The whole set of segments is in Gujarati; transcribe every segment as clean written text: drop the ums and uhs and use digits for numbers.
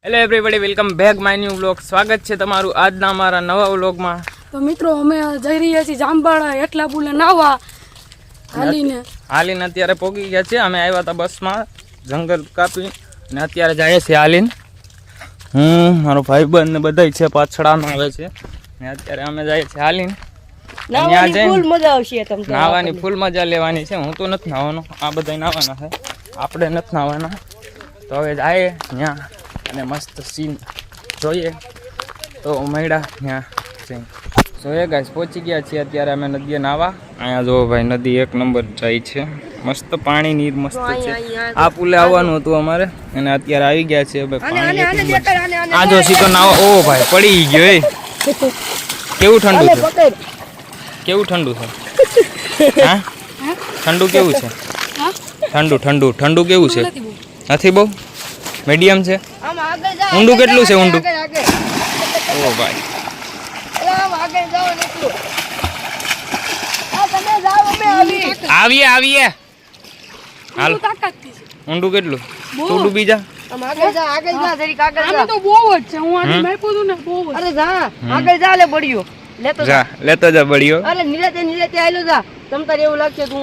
Hello everybody, welcome back my new vlog. સ્વાગત છે તમારું આજના અમારા નવા વ્લોગમાં. તો મિત્રો અમે જઈ રહ્યા છીએ જામબાળા એટલા પુલે નાવા હાલીને અત્યારે પહોંચી ગયા છે. અમે આવ્યા હતા બસમાં જંગલ કાપી ને અત્યારે જઈએ છીએ હાલીને. મારો ભાઈબંધ ને બધા છે પાછળામાં આવે છે ને અત્યારે અમે જઈએ છીએ હાલીને. નાવાની ફૂલ મજા લેવાની છે. હું તો નથી નાવાનો, આ બધા નાવાના છે, આપણે નથી નાવાના. તો હવે જાય ત્યાં અને મસ્ત સીન જોઈએ. તો મળ્યા ત્યાં જઈને જોઈએ ગાઈસ. પહોંચી ગયા છીએ અત્યારે અમે નદીએ નાવા. અહીંયા જો ભાઈ નદી એક નંબર જાય છે, મસ્ત પાણી નીર મસ્ત છે. આ પુલે આવવાનું હતું અમારે અને અત્યારે આવી ગયા છે. આ જો સીધો નાવા. ઓ ભાઈ પડી ગયો. એ કેવું ઠંડુ છે, કેવું ઠંડુ છે? હા ઠંડુ કેવું છે? ઠંડુ ઠંડુ ઠંડુ કેવું છે? નથી બહુ, મીડિયમ છે. ઊંડું કેટલું છે? ઊંડું ઓ ભાઈ આવીએ આવીએ હાલ. ઊંડું કેટલું? તું ડૂબી જા. લેતો જા બળિયો.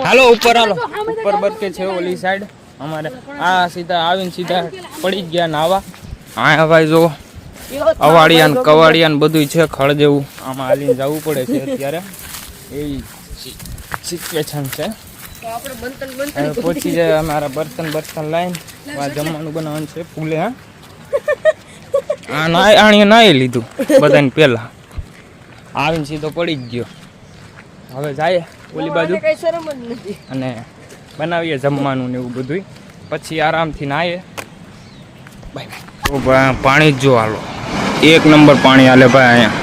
હાલો ઉપર, હાલો ઉપર બરકે છે ઓલી સાઈડ અમારે. આ સીધા આવીને સીધા પડી જ ગયા નાવા. હા ભાઈ જો અવાડિયા ને કવાડિયા ને બધું છે ખળ જેવું. આમાં હાલીને જવું પડે છે અત્યારે, એવી સિચ્યુએશન છે. પહોંચી જાય અમારા બર્તન લાઈને જમવાનું બનાવવાનું છે પુલે. હા આણીએ નાહી લીધું બધાને પહેલા, આવીને સીધો પડી જ ગયો. હવે જાય ઓલી બાજુ અને બનાવીએ જમવાનું ને એવું બધું, પછી આરામથી નાહીએ. Bye bye. પાણી જ જો હાલો, એક નંબર પાણી હાલે ભાઈ અહીંયા,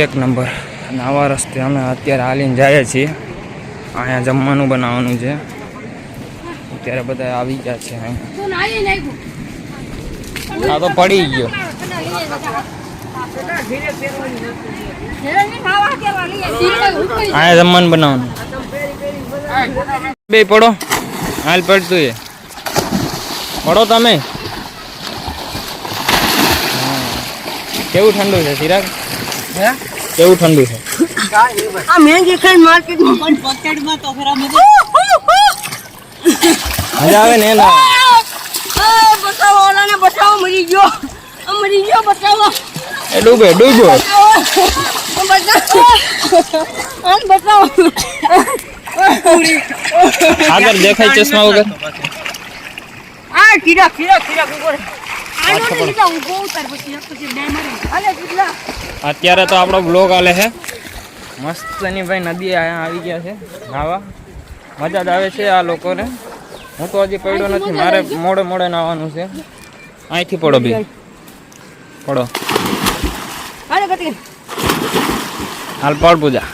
એક નંબર. નાવા રસ્તે અમે અત્યારે હાલીને જઈએ છીએ. અહીંયા જમવાનું બનાવવાનું છે. અત્યારે બધા આવી ગયા છે અહીંયા. આ તો પડી ગયો. અહીંયા જમવાનું બનાવવાનું. બે પડો, હાલ પડતું એ પડો તમે. કેવું ઠંડુ છે ચિરાગ? કેવું ઠંડુ છે? આ મેંગી ખાઈ માર્કેટમાં પણ પોકેટમાં તો ફેરા મજા આવે ને એના. બચાવો, ઓલાને બચાવો, મરી ગયો બચાવો. એ ડૂબે ડૂબો. બચાવો. આગળ દેખાય ચશ્મા વગર. આ કીડા ઉપર. અત્યારે તો આપણો બ્લોગ હાલે છે મસ્તની ભાઈ. નદી આવી ગયા છે નાવા, મજા જ આવે છે આ લોકોને. હું તો હજી પડ્યો નથી, મારે મોડે નાવાનું છે. અહીંથી પડો બી પડો. હાલ પડ પૂજા.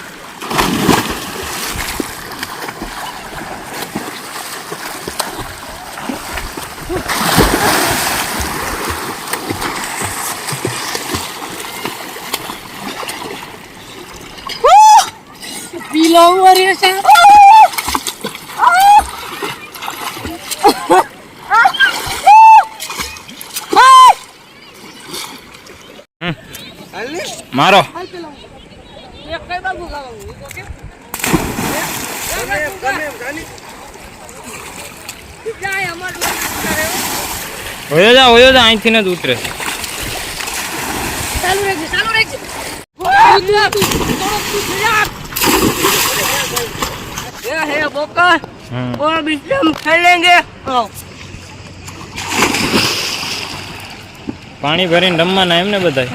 મારો હોયો જા અહીંથી ને જ ઉતરે. પાણી ભરીને રમવાના એમને બધા.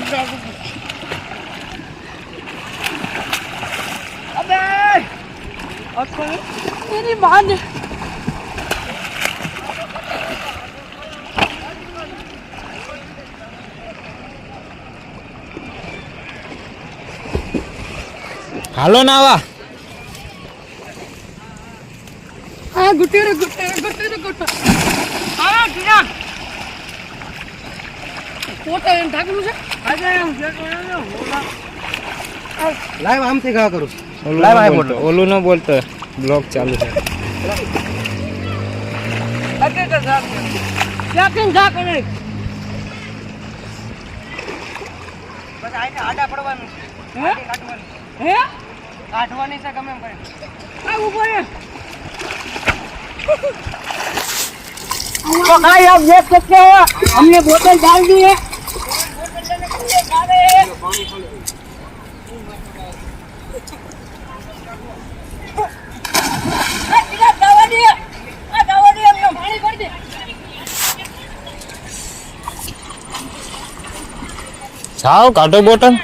હાલો નાવા. ગુટે હા ટીના કોટા એમ ઢાકલું છે. લાઈવ આમથી કા કરું. ઓલું ન બોલતો, બ્લોગ ચાલુ છે. क्या જા કરે પછી આઈને આડા પડવાનું છે. આડી કાઢવાની. કાઢવાની છે ગમે એમ કરીને. આ ઉભો રે. तो भाई आप देख सकते हो हमने बोतल डाल दी है। જાઓ કાઢો બોટલ.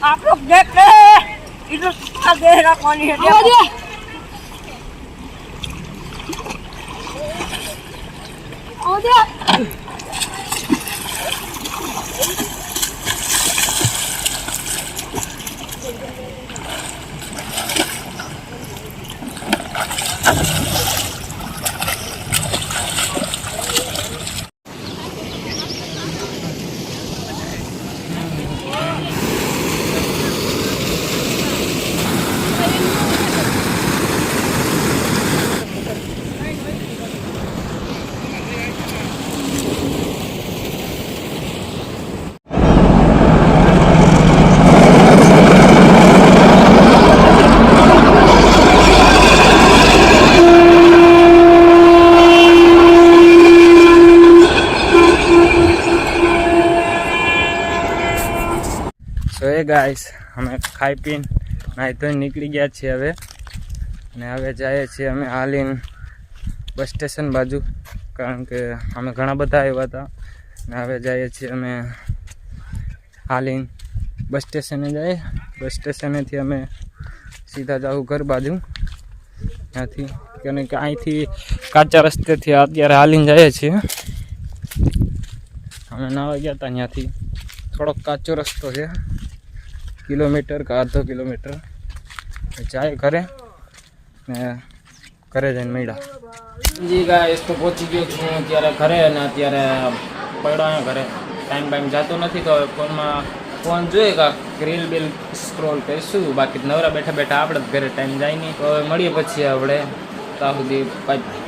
आप लोग देख रहे हैं इधर कितना गहरा पानी है देखो। સો એ ગાઈસ અમે ખાઈ પીને નાહી ધોઈને નીકળી ગયા છીએ હવે. અને હવે જઈએ છીએ અમે હાલીને બસ સ્ટેશન બાજુ, કારણ કે અમે ઘણા બધા આવ્યા હતા. ને હવે જઈએ છીએ અમે હાલીને બસ સ્ટેશને જઈએ. બસ સ્ટેશનેથી અમે સીધા જાઉં ઘર બાજુ ત્યાંથી, કારણ કે અહીંથી કાચા રસ્તેથી અત્યારે હાલીને જઈએ છીએ. અમે નાવા ગયા હતા ત્યાંથી થોડોક કાચો રસ્તો છે, કિલોમીટર કે અડધો કિલોમીટર. જાય ઘરે ને ઘરે જઈને મળ્યા. જી ગાઈસ તો પહોંચી ગયો છું અત્યારે ઘરે, અને અત્યારે પડ્યો અહીંયા ઘરે. ટાઈમ બાઈમ જતો નથી તો ફોનમાં ફોન જોઈએ કાંક રીલ બિલ સ્ક્રોલ કરીશું. બાકી નવરા બેઠા બેઠા આપણે ઘરે ટાઈમ જાય નહીં. તો હવે મળીએ પછી આપણે ત્યાં સુધી બાય.